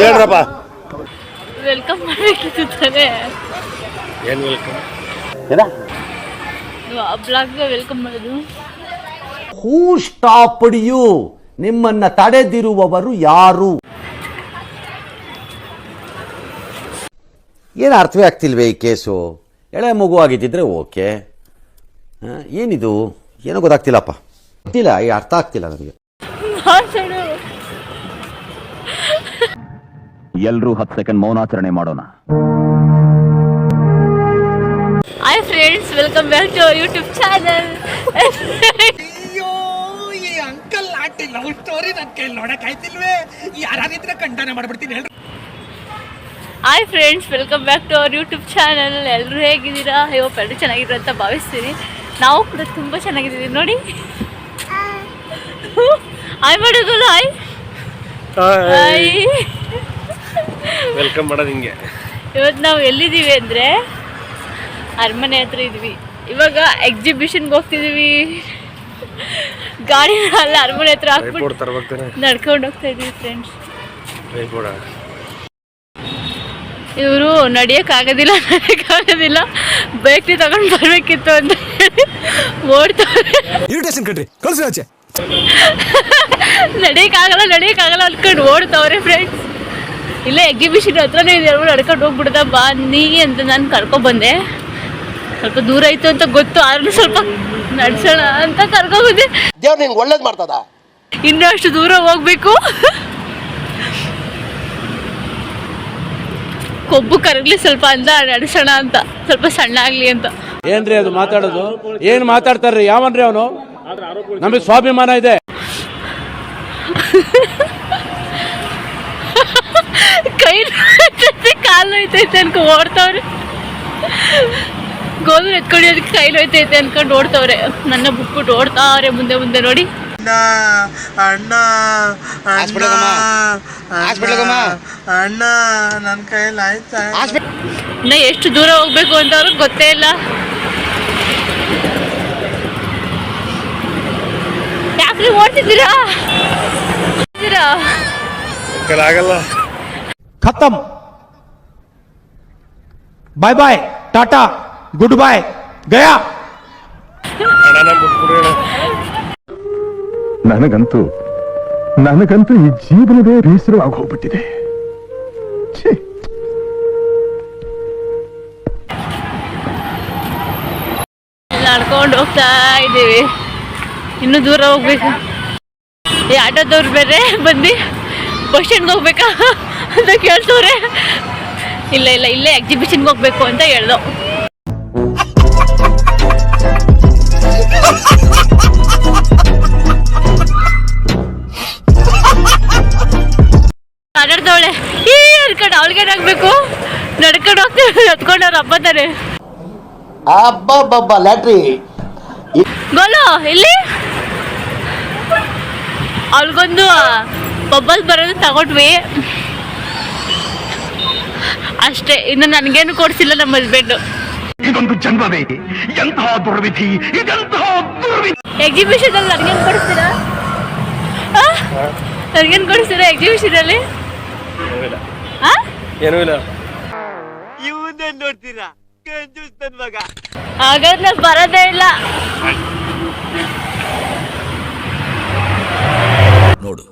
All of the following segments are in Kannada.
ಹೇಳ್ರಪ್ಪ. ವೆಲ್ಕಮ್ ಮಾಡಬೇಕಿತ್ತು ತಾನೇ. ಏನು ವೆಲ್ಕಮ್? ಬ್ಲಾಗ್ಗೆ ವೆಲ್ಕಮ್ ಮಾಡೋದು. ಹೂ ಸ್ಟಾಪ್ಡ್ ಯು? ನಿಮ್ಮನ್ನ ತಡೆದಿರುವವರು ಯಾರು? ಏನು ಅರ್ಥವೇ ಆಗ್ತಿಲ್ವೇ ಈ ಕೇಸು? ಎಳೆ ಮಗು ಆಗಿದ್ದಿದ್ರೆ ಓಕೆ, ಏನಿದು ಏನೋ ಗೊತ್ತಾಗ್ತಿಲ್ಲಪ್ಪ, ಗೊತ್ತಿಲ್ಲ, ಅರ್ಥ ಆಗ್ತಿಲ್ಲ ನನಗೆ. ಎಲ್ಲರೂ 10 ಸೆಕೆಂಡ್ ಮೌನಾಚರಣೆ ಮಾಡೋಣ. Hi friends, welcome back to YouTube channel. ಅಯ್ಯೋ, ಈ ಅಂಕಲ್ ಆಂಟಿ ಲವ್ ಸ್ಟೋರಿ ನನ್ನ ಕೈಲಿ ನೋಡಕ್ ಆಯ್ತಿಲ್ವೇ? ಯಾರಾಗಿದ್ರೆ ಖಂಡನೆ ಮಾಡ್ಬಿಡ್ತೀನಿ ಹೇಳ್ರಿ. Hi friends, welcome back to our YouTube channel. ಎಲ್ಲರೂ ಹೇಗಿದ್ದೀರಾ? ಹೋಪ್ ಎಲ್ಲರೂ ಚೆನ್ನಾಗಿರೋ ಅಂತ ಭಾವಿಸ್ತೀನಿ. ನಾವು ಕೂಡ ತುಂಬ ಚೆನ್ನಾಗಿದ್ದೀವಿ ನೋಡಿ. ಹಾಯ್ ಮಾಡೋದು, ಹಾಯ್ ಹಾಯ್. ವೆಲ್ಕಮ್ ಮಾಡೋದು ಹಿಂಗೆ. ಇವತ್ತು ನಾವು ಎಲ್ಲಿದ್ದೀವಿ ಅಂದರೆ ಅರಮನೆ ಹತ್ರ ಇದ್ವಿ. ಇವಾಗ ಎಕ್ಸಿಬಿಷನ್ಗೆ ಹೋಗ್ತಿದ್ದೀವಿ. ಗಾಡಿ ಅಲ್ಲ, ಅರಮನೆ ಹತ್ರ ಹಾಕ್ಬಿಟ್ಟು ನಡ್ಕೊಂಡು ಹೋಗ್ತಾ ಇದ್ದೀವಿ ಫ್ರೆಂಡ್ಸ್. ಇವರು ನಡೆಯೋಕ್ಕಾಗೋದಿಲ್ಲ, ಬೈಕ್ನಿ ತಗೊಂಡು ಬರಬೇಕಿತ್ತು ಅಂತ ಹೇಳಿ ಓಡ್ತಾರೆ. ನಡೆಯೋಕ್ಕಾಗಲ್ಲ ಅಂದ್ಕೊಂಡು ಓಡ್ತಾವ್ರೆ ಫ್ರೆಂಡ್ಸ್. ಇಲ್ಲೇ ಎಕ್ಸಿಬಿಷನ್ ಹತ್ರನೇ ಇದೆ, ನಡ್ಕೊಂಡು ಹೋಗ್ಬಿಡ್ದ ಬಾ ನೀ ಅಂತ ನಾನು ಕರ್ಕೊಬಂದೆ. ಸ್ವಲ್ಪ ದೂರ ಆಯಿತು ಅಂತ ಗೊತ್ತು, ಆದ್ರೂ ಸ್ವಲ್ಪ ನಡ್ಸೋಣ ಅಂತ ಕರ್ಕೊಬಂದೆ. ದೇವ್ರು ನಿಂಗೆ ಒಳ್ಳೇದು ಮಾಡ್ತದ. ಇನ್ನೂ ಅಷ್ಟು ದೂರ ಹೋಗ್ಬೇಕು. ಕೊಬ್ಬು ಕರಗ್ಲಿ ಸ್ವಲ್ಪ ಅಂತ ನಡೆಸೋಣ ಅಂತ, ಸ್ವಲ್ಪ ಸಣ್ಣ ಆಗ್ಲಿ ಅಂತ. ಏನ್ರಿ ಅದು ಮಾತಾಡೋದು? ಏನ್ ಮಾತಾಡ್ತಾರ್ರಿ? ಯಾವನ್ರಿ ಅವನು? ನಮಗೆ ಸ್ವಾಭಿಮಾನ ಇದೆ. ಕೈ ಕಾಲು ಹೋಯ್ತೈತೆ ಅನ್ಕೊ ಓಡ್ತಾವ್ರೆ. ಗೋಧಿ ಎತ್ಕೊಂಡಿದ್ದಕ್ಕೆ ಕೈ ಹೋಯ್ತೈತೆ ಅನ್ಕೊಂಡು ಓಡ್ತಾವ್ರೆ. ನನ್ನ ಬಿಟ್ಬಿಟ್ಟು ಓಡ್ತಾವ್ರೆ ಮುಂದೆ ನೋಡಿ. ಅಣ್ಣ ನನ್ನ ಕೈಯಲ್ಲಿ ಆಯ್ತಾ? ಇನ್ನ ಎಷ್ಟು ದೂರ ಹೋಗ್ಬೇಕು ಅಂತ ಅವ್ರಿಗೆ ಗೊತ್ತೇ ಇಲ್ಲ. ಯಾಕ್ರಿ ಓಡ್ತಿದ್ದೀರಾ? ಆಗಲ್ಲ. ಖತಮ್, ಬಾಯ್ ಬಾಯ್, ಟಾಟಾ, ಗುಡ್ ಬಾಯ್, ಗಯಾ. ನನಗಂತೂ ಈ ಜೀವನವೇ ಬೇಸರವಾಗಿ ಹೋಗ್ಬಿಟ್ಟಿದೆ. ನಡ್ಕೊಂಡು ಹೋಗ್ತಾ ಇದ್ದೀವಿ, ಇನ್ನೂ ದೂರ ಹೋಗ್ಬೇಕು. ಈ ಆಟೋದವ್ರು ಬೇರೆ ಬಂದು ಬಸ್ ಸ್ಟ್ಯಾಂಡ್ಗೆ ಹೋಗ್ಬೇಕಾ ಅಂತ ಕೇಳ್ತವ್ರೆ. ಇಲ್ಲ ಇಲ್ಲೇ ಎಕ್ಸಿಬಿಷನ್ಗೆ ಹೋಗ್ಬೇಕು ಅಂತ ಹೇಳ್ದೋ. ಆಟಾಡ್ತವಳೆ ಅನ್ಕೊಂಡು ಅವಳಿಗೇನಾಗ್ಬೇಕು? ನಡ್ಕೊಂಡು ಹೋಗ್ತೀವಿ, ಹತ್ಕೊಂಡವ್ರು ಹಬ್ಬತಾರೆ. ಲ್ಯಾಟ್ರಿ ಗೋಲು ಇಲ್ಲಿ ಅವಳಿಗೊಂದು ಬಬ್ಬಲ್ ಬರೋದು ತಗೊಂಡ್ವಿ ಅಷ್ಟೇ. ಇನ್ನು ನನಗೇನು ಕೊಡ್ಸಿಲ್ಲ ನಮ್ಮ ಹಸ್ಬೆಂಡು. ಇದೊಂದು ಜನ್ಮವೇ, ಎಂತಹ ದುರ್ವಿಧಿ, ಇದೆಂತಹ ದುರ್ವಿಧಿ. ಎಕ್ಸಿಬಿಷನ್ ಅಲ್ಲಿ ನನಗೇನು ಕೊಡಿಸ್ತೀರಾ? ನನಗೇನು ಕೊಡಿಸ್ತೀರಾ ಎಕ್ಸಿಬಿಷನ್ ಅಲ್ಲಿ? ಏನೂ ಇಲ್ಲ. ಇವನ್ನೇನ್ ನೋಡ್ತೀರಾ? ನನ್ ಮಗ ಹಾಗಾದ್ರೆ ನಾವು ಬರೋದೇ ಇಲ್ಲ. ನೋಡು,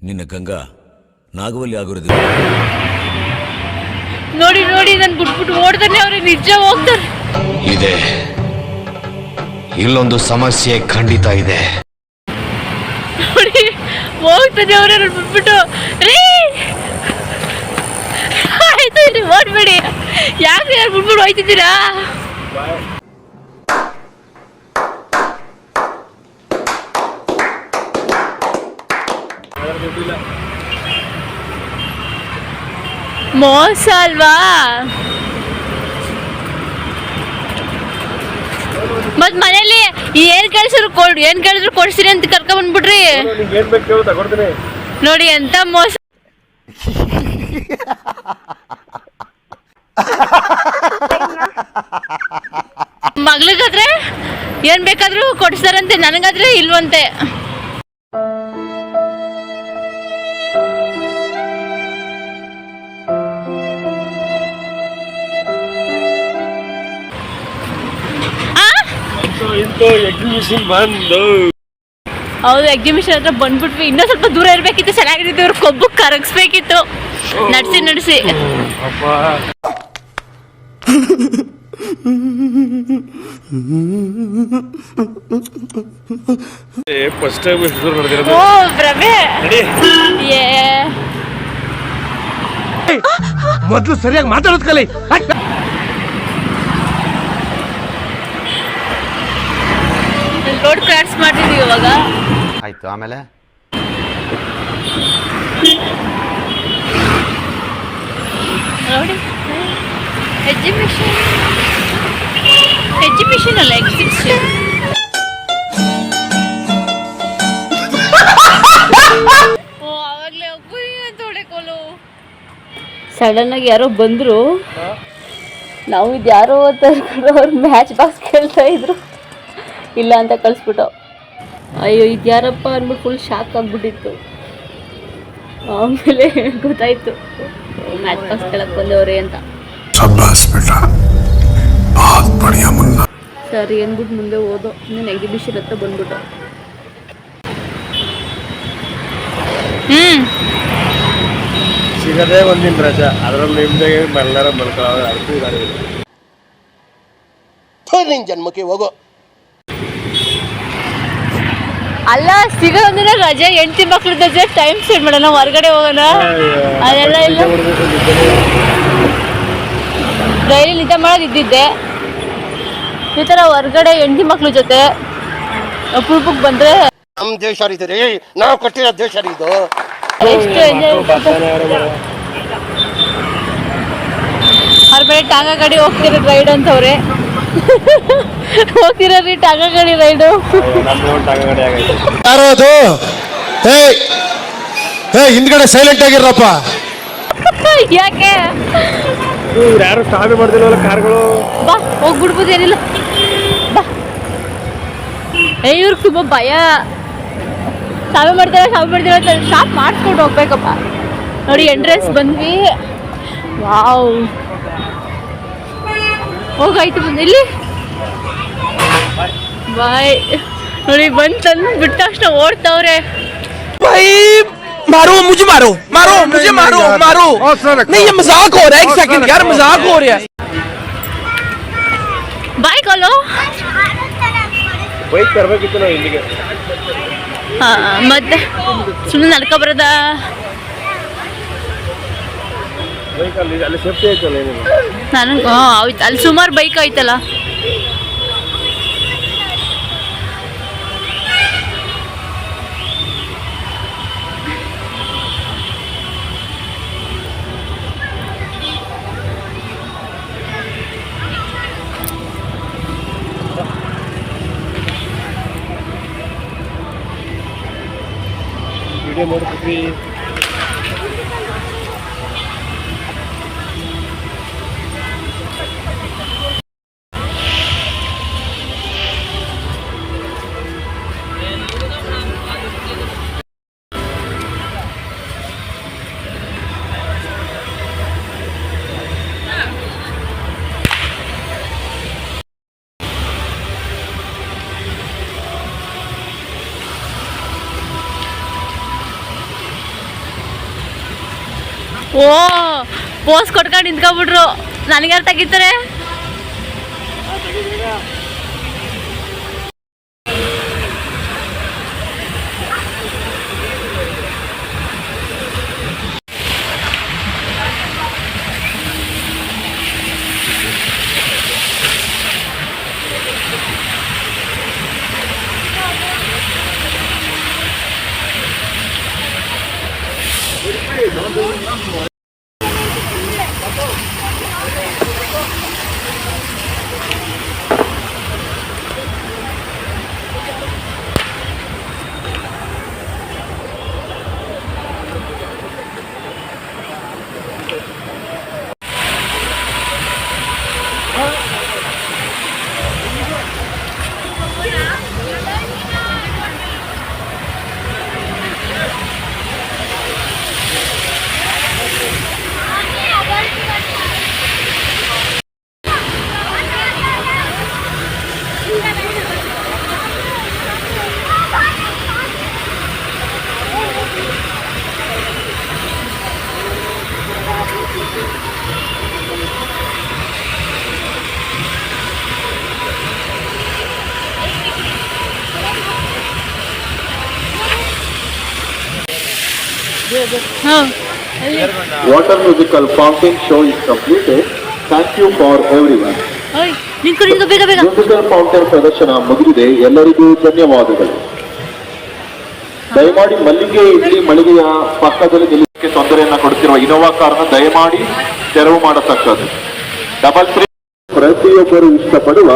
ನಿನ್ನ ಗಂಗಾ ನಾಗವಲ್ಲಿ ಆಗಿರೋದಿಲ್ಲ. ನೋಡಿ ನನ್ ಬಿಟ್ಬಿಟ್ಟು ಓಡ್ತಾನೆ ಅವ್ರೆ, ನಿಜ ಹೋಗ್ತಾರೆ. ಇದೆ, ಇಲ್ಲೊಂದು ಸಮಸ್ಯೆ ಖಂಡಿತ ಇದೆ. ನೋಡಿ ಹೋಗ್ತಾನೆ ಅವ್ರೆ, ನನ್ ಬಿಟ್ಬಿಟ್ಟು. ರೀ ಆಯ್ತು, ಇಲ್ಲಿ ಓಡ್ಬೇಡಿ. ಯಾಕೆ ಯಾರು ಬಿಟ್ಬಿಟ್ಟು ಹೋಯ್ತಿದ್ದೀರಾ? ಮೋಸ ಅಲ್ವಾ? ಮತ್ ಮನೇಲಿ ಏನ್ ಕೇಳಿದ್ರು ಕೊಡ್ಸಿರಿ ಅಂತ ಕರ್ಕೊಂಡ್ ಬಂದ್ಬಿಟ್ರಿ. ನೋಡಿ ಎಂತ ಮೋಸ. ಮಗಳಿಗಾದ್ರೆ ಏನ್ ಬೇಕಾದ್ರೂ ಕೊಡ್ಸ್ತಾರಂತೆ, ನನಗಾದ್ರೆ ಇಲ್ವಂತೆ. ಇವತ್ತು ಎಕ್ಸಿಬಿಷನ್ ಬಂದು ಹೌದು, ಎಕ್ಸಿಬಿಷನ್ ಹತ್ರ ಬಂದ್ಬಿಟ್ವಿ. ಇನ್ನೂ ಸ್ವಲ್ಪ ದೂರ ಇರ್ಬೇಕಿತ್ತು, ಚೆನ್ನಾಗಿತ್ತು. ಇವ್ರ ಕೊಬ್ಬು ಕರಗಿಸ್ಬೇಕಿತ್ತು ನಡೆಸಿ. ಫಸ್ಟ್ ಟೈಮ್ ಎಷ್ಟು ನೋಡಿದಿರೋದು. ಓ ಭ್ರಮೆ. ಮೊದಲು ಸರಿಯಾಗಿ ಮಾತಾಡೋದು ಕಲಿ. ರೋಡ್ ಕ್ರಾಸ್ ಮಾಡ್ತಿದೀವಿ ಇವಾಗ. ಆಯ್ತು, ಆಮೇಲೆ ನೋಡಿ, ಎಕ್ಸಿಬಿಷನ್ ಅಲ್ಲ, ಎಕ್ಸಿಬಿಷನ್. ಆವಾಗಲೇ ತೊಳೆಕೋಲು ಸಡನ್ ಆಗಿ ಯಾರೋ ಬಂದ್ರು. ನಾವು ಇದು ಯಾರೋ ಅವ್ರು ಮ್ಯಾಚ್ ಬಾಕ್ಸ್ ಕೇಳ್ತಾ ಇದ್ರು, ಇಲ್ಲ ಅಂತ ಕಳಿಸ್ಬಿಟ್ಟು. ಅಯ್ಯೋ ಇದ್ಯಾರಪ್ಪ ಅಂದ್ಬಿಟ್ಟು ಫುಲ್ ಶಾಕ್ ಆಗ್ಬಿಟ್ಟಿತ್ತು. ಆಮೇಲೆ ಗೊತ್ತಾಯ್ತು ಮ್ಯಾಚ್ ಬಾಕ್ಸ್ ಕೇಳಕ್ ಬಂದವ್ರೆ ಅಂತ. ಸರಿ ಅಂದ್ಬಿಟ್ಟು ಮುಂದೆ ಹೋದೋ. ಇನ್ನೇನು ಎಕ್ಸಿಬಿಷನ್ ಹತ್ರ ಬಂದ್ಬಿಟ್ಟು. ಸಿಗದೆ ಒಂದಿನ ರಜಾ, ಅದ್ರಲ್ಲಿ ನಿಮ್ದೇ ಎಲ್ಲಾರ ಮಲ್ಕೊಳ್ಳೋ ಅದಕ್ಕೂ ಇದಾರೆ. ನಿನ್ ಜನ್ಮಕ್ಕೆ ಹೋಗೋ. ಅಲ್ಲ, ಸಿಗೋದಿನ ರಜೆ, ಹೆಂಡತಿ ಮಕ್ಳ ರಜೆ, ಟೈಮ್ ಸ್ಪೆಂಡ್ ಮಾಡೋಣ, ಹೊರಗಡೆ ಹೋಗೋಣ, ಅದೆಲ್ಲ ಇಲ್ಲ. ಡೈಲಿ ನಿದ್ದೆ ಮಾಡೋದು ಇದ್ದಿದ್ದೆ. ಈ ಥರ ಹೊರಗಡೆ ಹೆಂಡತಿ ಮಕ್ಳ ಜೊತೆ ಅಪರೂಪಕ್ಕೆ ಬಂದರೆ ನಮ್ಮ ದೇಶ ರೀ, ನಾವು ಕಟ್ಟಿರೋ ದೇಶ ರೀ ಇದು. ಎಷ್ಟು ಎಂಜಾಯ್. ಅವ್ರ ಬೇರೆ ಟಾಂಗಾ ಗಾಡಿ ಹೋಗ್ತಿರೋದು ರೈಡ್ ಅಂತವ್ರೆ. ಹೋಗ್ತಿರೋರಿ ಟಾಂಗಾ ಗಾಡಿ ರೈಡು. ಯಾರೋ ಅದು ಹಿಂದ್ಗಡೆ ಸೈಲೆಂಟ್ ಆಗಿರಪ್ಪ. ಯಾಕೆ ಯಾರು ಸ್ಟಾಪ್ ಮಾಡ್ತಿಲ್ವಲ್ಲ ಕಾರ್ಗಳು. ಬಾ ಹೋಗ್ಬಿಡ್ಬೋದು, ಏನಿಲ್ಲ ಬಾ. ಇವ್ರಿಗೆ ತುಂಬ ಭಯ. ಸಾವೇ ಮಾಡ್ತಾರೆ ಅಂತ ಸ್ಟಾಪ್ ಮಾಡಿಸ್ಕೊಂಡು ಹೋಗ್ಬೇಕಪ್ಪ. ನೋಡಿ ಎಂಟ್ರೆನ್ಸ್ ಬಂದ್ವಿ. ವಾವ್, ಹೋಗಾಯ್ತು ಬಂದು ಇಲ್ಲಿ ಬಾಯ್. ನೋಡಿ ಬಂದು ತಂದು ಬಿಟ್ಟ ತಕ್ಷಣ ಓಡ್ತವ್ರೆ. मारो मुझे, मारो मुझे, मारो नहीं, ये मजाक हो रहा है. एक सेकंड यार, मजाक हो रहा है. ಬಾಯ್ ಕಾಲು. ಬೈಕ್ ತರಬೇಕಿತ್ತು ನಾವು ಇಲ್ಲಿಗೆ. ಮತ್ತೆ ಸುಮ್ಮನೆ ನಡ್ಕೊ ಬರೋದ. ಬೈಕ್ ಅಲ್ಲಿ ಸೇಫ್ಟಿ ಆಯ್ತಲ್ಲ ಏನಿಲ್ಲ. ನನಗೆ ಆಯ್ತು, ಅಲ್ಲಿ ಸುಮಾರು ಬೈಕ್ ಆಯ್ತಲ್ಲ. ವಿಡಿಯೋ ನೋಡ್ತಿದ್ವಿ. ಓ ಪೋಸ್ ಕೊಟ್ಕೊಂಡು ನಿಂತ್ಕೊಬಿಟ್ರು. ನನಗೆ ಯಾರು ತೆಗಿತಾರೆ? ಹಾಂ Water musical fountain show is completed. Thank you for everyone. ಓಯ್ ನಿಂತ್ಕೊಂಡು ಬೇಗ ಬೇಗ. ಮ್ಯೂಸಿಕಲ್ ಫೌಂಟೇನ್ ಪ್ರದರ್ಶನ ಮುಗಿದಿದೆ. ಎಲ್ಲರಿಗೂ ಧನ್ಯವಾದಗಳು. ದಯಮಾಡಿ ಮಲ್ಲಿಗೆ ಇಡ್ಲಿ ಮಳಿಗೆಯ ಪಕ್ಕದಲ್ಲಿ ನಿಲ್ಲಕ್ಕೆ ತೊಂದರೆಯನ್ನ ಕೊಡುತ್ತಿರುವ ಇನೋವಾ ಕಾರನ್ನು ದಯಮಾಡಿ ತೆರವು ಮಾಡತಕ್ಕದ್ದು. 3 ಪ್ರತಿಯೊಬ್ಬರು ಇಷ್ಟಪಡುವ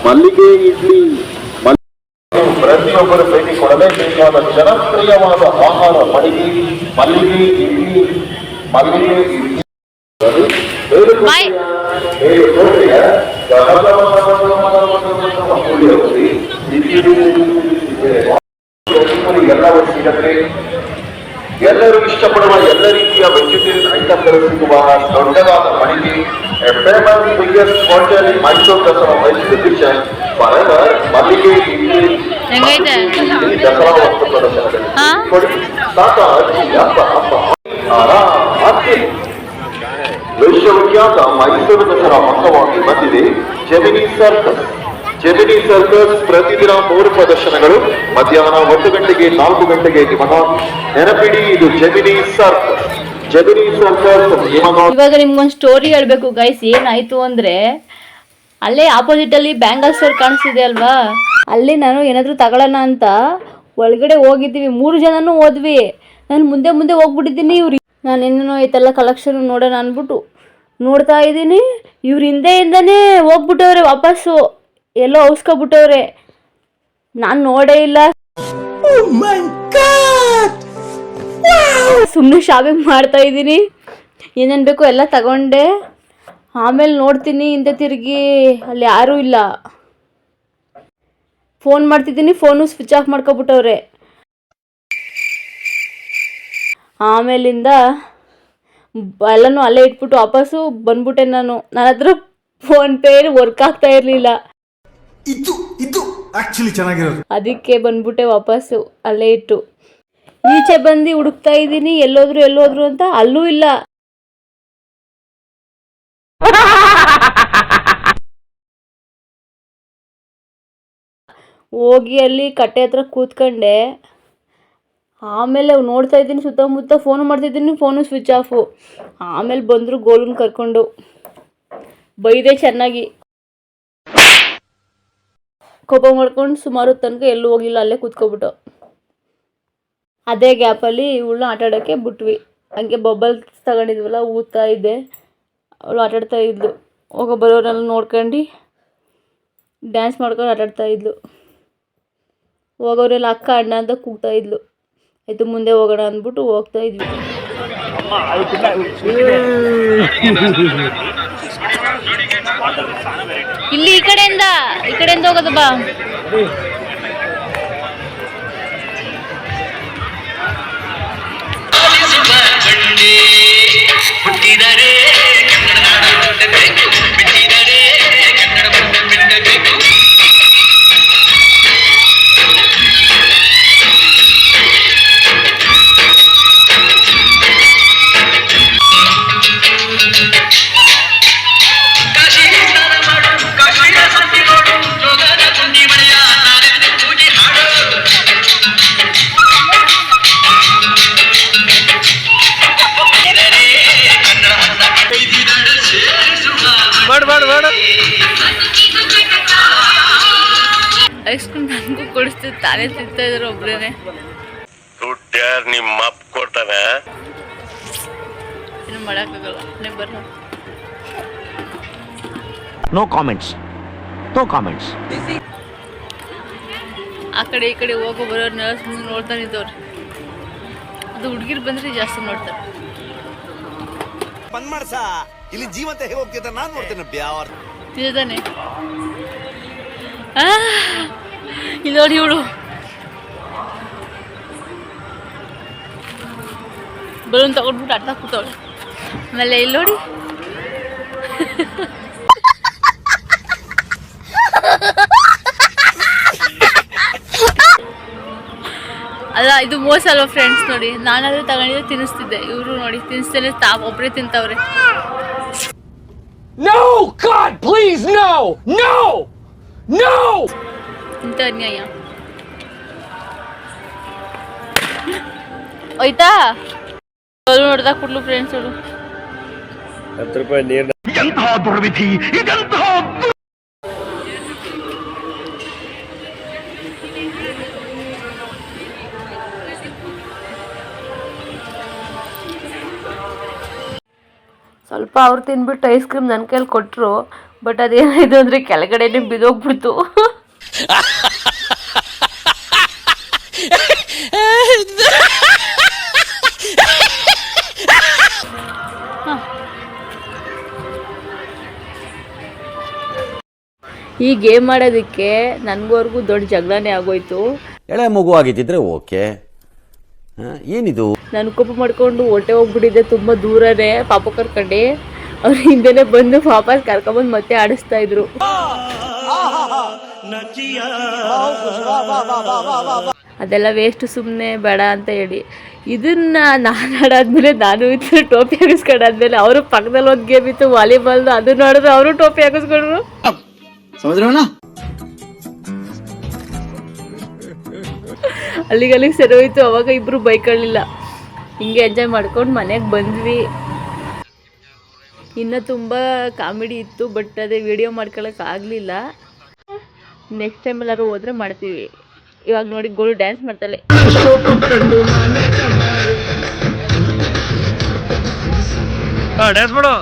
ಮಲ್ಲಿಗೆ ಇಡ್ಲಿ ಪ್ರತಿಯೊಬ್ಬರು ಭೇಟಿ ಕೊಡಲೇಬೇಕಾದ ಜನಪ್ರಿಯವಾದ ಆಹಾರ ಮಳಿಗೆ ಮಲ್ಲಿಗೆ ಇಡ್ಲಿ. ಮಲ್ಲಿಗೆ ಇಡ್ಲಿ ಬಾಯ್. ಎಲ್ಲವೂ ಸಿಗತ್ತೆ. ಎಲ್ಲರೂ ಇಷ್ಟಪಡುವ ಎಲ್ಲ ರೀತಿಯ ವೆಜಿಟೇರಿಯನ್ ಐಟಮ್ಗಳು ಸಿಗುವ ದೊಡ್ಡದಾದ ಮಳಿಗೆ. Famous biggest hotel Mysuru Dasara exhibition forever ಮಲ್ಲಿಗೆ ಇಡ್ಲಿ ಹೆಂಗೈತೆ? ದಸರಾ ವಸ್ತು ಪ್ರದರ್ಶನದಲ್ಲಿ ನೋಡಿ ತಾತ ಅಜ್ಜಿ ಅಪ್ಪ ಅಮ್ಮ ಆರಾಮಾಗಿ ವಿಶ್ವವಿಖ್ಯಾತ ಮೈಸೂರು ದಸರಾ ಅಂಗವಾಗಿ ಬಂದಿದೆ ಜೆಮಿನಿ ಸರ್ಕಸ್. ಜೆಮಿನಿ ಸರ್ಕಸ್ ಪ್ರತಿದಿನ 3 ಪ್ರದರ್ಶನಗಳು ಮಧ್ಯಾಹ್ನ 1 ಗಂಟೆಗೆ 4 ಗಂಟೆಗೆ ನಿಮಗಾಗಿ ನೆನಪಿಡಿ, ಇದು ಜೆಮಿನಿ ಸರ್ಕಸ್. ಜೆಮಿನಿ ಸರ್ಕಸ್ ನಿಮಗಾಗಿ. ಇವಾಗ ನಿಮ್ಗೊಂದು ಸ್ಟೋರಿ ಹೇಳ್ಬೇಕು ಗೈಸ್. ಏನಾಯ್ತು ಅಂದ್ರೆ ಅಲ್ಲೇ ಆಪೋಸಿಟ್ ಅಲ್ಲಿ ಬ್ಯಾಂಗಲ್ ಸ್ಟೋರ್ ಕಾಣಿಸ್ತಿದೆ ಅಲ್ವಾ, ಅಲ್ಲಿ ನಾನು ಏನಾದ್ರು ತಗೊಳ್ಳೋಣ ಅಂತ ಒಳಗಡೆ ಹೋಗಿದ್ದೀವಿ. 3 ಜನನೂ ಹೋದ್ವಿ. ನಾನು ಮುಂದೆ ಮುಂದೆ ಹೋಗ್ಬಿಟ್ಟಿದ್ದೀನಿ. ನಾನು ಇನ್ನೂ ಐತೆಲ್ಲ ಕಲೆಕ್ಷನ್ ನೋಡೋಣ ಅಂದ್ಬಿಟ್ಟು ನೋಡ್ತಾ ಇದ್ದೀನಿ. ಇವ್ರ ಹಿಂದೆಯಿಂದನೇ ಹೋಗ್ಬಿಟ್ಟವ್ರೆ, ವಾಪಸ್ಸು ಎಲ್ಲೋ ಔಸ್ಕೊಬಿಟ್ಟವ್ರೆ. ನಾನು ನೋಡೇ ಇಲ್ಲ. ಸುಮ್ಮನೆ ಶಾಪಿಂಗ್ ಮಾಡ್ತಾ ಇದ್ದೀನಿ. ಏನೇನು ಬೇಕು ಎಲ್ಲ ತಗೊಂಡೆ. ಆಮೇಲೆ ನೋಡ್ತೀನಿ ಹಿಂದೆ ತಿರುಗಿ ಅಲ್ಲಿ ಯಾರೂ ಇಲ್ಲ. ಫೋನ್ ಮಾಡ್ತಿದ್ದೀನಿ, ಫೋನು ಸ್ವಿಚ್ ಆಫ್ ಮಾಡ್ಕೊಬಿಟ್ಟವ್ರೆ. ಆಮೇಲಿಂದ ಎಲ್ಲನೂ ಅಲ್ಲೇ ಇಟ್ಬಿಟ್ಟು ವಾಪಸ್ಸು ಬಂದ್ಬಿಟ್ಟೆ. ನನ್ನ ಹತ್ರ ಫೋನ್ಪೇ ವರ್ಕ್ ಆಗ್ತಾ ಇರಲಿಲ್ಲ. ಇದು ಆಕ್ಚುಲಿ ಚೆನ್ನಾಗಿರೋದು. ಅದಕ್ಕೆ ಬಂದ್ಬಿಟ್ಟೆ ವಾಪಸ್ಸು ಅಲ್ಲೇ ಇಟ್ಟು. ಈಚೆ ಬಂದು ಹುಡುಕ್ತಾ ಇದ್ದೀನಿ ಎಲ್ಲೋದ್ರು ಅಂತ, ಅಲ್ಲೂ ಇಲ್ಲ. ಹೋಗಿ ಅಲ್ಲಿ ಕಟ್ಟೆ ಹತ್ರ ಕೂತ್ಕೊಂಡೆ. ಆಮೇಲೆ ನೋಡ್ತಾ ಇದ್ದೀನಿ ಸುತ್ತಮುತ್ತ, ಫೋನು ಮಾಡ್ತಿದ್ದೀನಿ, ಫೋನು ಸ್ವಿಚ್ ಆಫು. ಆಮೇಲೆ ಬಂದರು ಗೋಲುನ ಕರ್ಕೊಂಡು. ಬೈದೆ ಚೆನ್ನಾಗಿ. ಕೋಪ ಮಾಡ್ಕೊಂಡು ಸುಮಾರು ತನಕ ಎಲ್ಲೂ ಹೋಗಿಲ್ಲ, ಅಲ್ಲೇ ಕೂತ್ಕೊಬಿಟ್ಟು. ಅದೇ ಗ್ಯಾಪಲ್ಲಿ ಇವಳನ್ನ ಆಟಾಡೋಕ್ಕೆ ಬಿಟ್ವಿ. ಹಂಗೆ ಬಬಲ್ಸ್ ತಗೊಂಡಿದ್ವಲ್ಲ, ಊದ್ತಾ ಇದ್ದೆ. ಅವಳು ಆಟಾಡ್ತಾ ಇದ್ಲು. ಹೋಗೋ ಬರೋರೆಲ್ಲ ನೋಡ್ಕೊಂಡು ಡ್ಯಾನ್ಸ್ ಮಾಡ್ಕೊಂಡು ಆಟಾಡ್ತಾ ಇದ್ಲು. ಹೋಗೋರೆಲ್ಲ ಅಕ್ಕ ಅಣ್ಣ ಅಂತ ಕೂಗ್ತಾ ಇದ್ಲು. ಆಯಿತು ಮುಂದೆ ಹೋಗೋಣ ಅಂದ್ಬಿಟ್ಟು ಹೋಗ್ತಾ ಇದ್ವಿ. ಇಲ್ಲಿ ಈ ಕಡೆಯಿಂದ ಹೋಗೋದು ಬಾ. ಐಸ್ ಕ್ರೀಮ್ ನನಗೂ ಕೊಡಿಸ್ತಿದ್ದು, ತಾನೇ ತಿಂತಾ ಇದ್ರು ಒಬ್ರೇನೆ. ದುಡ್ಡು ಯಾರು ನಿಮ್ಮ ಅಪ್ಪ ಕೊಡ್ತಾನೆ? ಏನು ಮಾಡೋಕ್ಕಾಗಲ್ಲ, ನೀವು ಬರೋ. No comments. ಆ ಕಡೆ ಈ ಕಡೆ ಹೋಗೋ ಬರೋರ್ನೆಲ್ಲ ಸುಮ್ಮನೆ ನೋಡ್ತಾ ನಿಂತವ್ರೆ. ಅದು ಹುಡುಗಿರು ಬಂದರೆ ಜಾಸ್ತಿ ನೋಡ್ತಾರೆ. ಬಂದ್ ಮಾಡ್ಸ ಇಲ್ಲಿ ಜೀವಂತ ಹೇಗೆ ಹೋಗ್ತಿದ್ದ ನಾನು ನೋಡ್ತೇನೆ. ನಿಜ ತಾನೆ? ಇಲ್ಲಿ ನೋಡಿ ಇವಳು ಬಲೂನ್ ತಗೊಂಡ್ಬಿಟ್ಟು ಆಡ್ತಾ ಕೂತವಳೆ. ಆಮೇಲೆ ಇಲ್ಲಿ ನೋಡಿ ಅಲ್ಲ, ಇದು ಮೋಸ ಅಲ್ವಾ ಫ್ರೆಂಡ್ಸ್? ನೋಡಿ, ನಾನಾದ್ರೂ ತಗೊಂಡಿದ್ರೆ ತಿನ್ನಿಸ್ತಿದ್ದೆ. ಇವರು ನೋಡಿ ತಿನ್ನಿಸ್ತೇನೆ, ಒಬ್ಬರೇ ತಿಂತವ್ರೆ. No, God, please, no, no, no. ಇಂಥ ಅನ್ಯಾಯ ಹೋಯ್ತಾ? ನೋಡ್ದಾಗ ಕುಡ್ಲು ಫ್ರೆಂಡ್ಸ್ ಅವಳು 10 ರೂಪಾಯಿ ನೀರು ಎಂತಹ ದುರ್ವಿಧಿ ಇದೆಂತಹ ಸ್ವಲ್ಪ ಅವ್ರು ತಿನ್ಬಿಟ್ಟು ಐಸ್ ಕ್ರೀಮ್ ನನ್ನ ಕೈಲಿ ಕೊಟ್ಟರು. ಬಟ್ ಅದೇನಾಯ್ತು ಅಂದರೆ ಕೆಳಗಡೆನೇ ಬಿದ್ದೋಗ್ಬಿಡ್ತು. ಈ ಗೇಮ್ ಆಡೋದಕ್ಕೆ ನನಗೋರ್ಗೂ ದೊಡ್ಡ ಜಗಳನೇ ಆಗೋಯ್ತು. ಎಳೆ ಮಗು ಆಗಿದ್ದಿದ್ರೆ ಓಕೆ. ಏನಿದು? ನಾನು ಕೋಪ ಮಾಡ್ಕೊಂಡು ಹೊಟ್ಟೆ ಹೋಗ್ಬಿಟ್ಟಿದ್ದೆ, ತುಂಬ ದೂರನೇ ಪಾಪ ಕರ್ಕೊಂಡು. ಅವ್ರು ಹಿಂದೆನೇ ಬಂದು ವಾಪಸ್ ಕರ್ಕೊಂಬಂದು ಮತ್ತೆ ಆಡಿಸ್ತಾ ಇದ್ರು. ಅದೆಲ್ಲ ವೇಸ್ಟ್, ಸುಮ್ಮನೆ ಬೇಡ ಅಂತ ಹೇಳಿ ಇದನ್ನ ನಾನು ಆಡಾದ್ಮೇಲೆ ನಾನು ಇತ್ತು ಟೋಪಿ ಹಾಕಿಸ್ಕೊಂಡಾದ್ಮೇಲೆ ಅವರು ಪಕ್ಕದಲ್ಲಿ ಒಂದು ಗೇಮ್ ಇತ್ತು ವಾಲಿಬಾಲ್ದು, ಅದು ನೋಡಿದ್ರೆ ಅವರು ಟೋಪಿ ಹಾಕಿಸ್ಕೊಂಡ್ರು. ಅಲ್ಲಿಗೆ ಸರಿ ಹೋಯ್ತು. ಅವಾಗ ಇಬ್ರು ಬೈಕೊಳ್ಳಿಲ್ಲ, ಹಿಂಗೆ ಎಂಜಾಯ್ ಮಾಡ್ಕೊಂಡು ಮನೆಗೆ ಬಂದ್ವಿ. ಇನ್ನೂ ತುಂಬ ಕಾಮಿಡಿ ಇತ್ತು, ಬಟ್ ಅದೇ ವಿಡಿಯೋ ಮಾಡ್ಕೊಳಕ್ಕೆ ಆಗಲಿಲ್ಲ. ನೆಕ್ಸ್ಟ್ ಟೈಮ್ ಎಲ್ಲರೂ ಹೋದ್ರೆ ಮಾಡ್ತೀವಿ. ಇವಾಗ ನೋಡಿ ಗೋಳು ಡ್ಯಾನ್ಸ್ ಮಾಡ್ತಾಳೆ. ಡ್ಯಾನ್ಸ್ ಮಾಡು.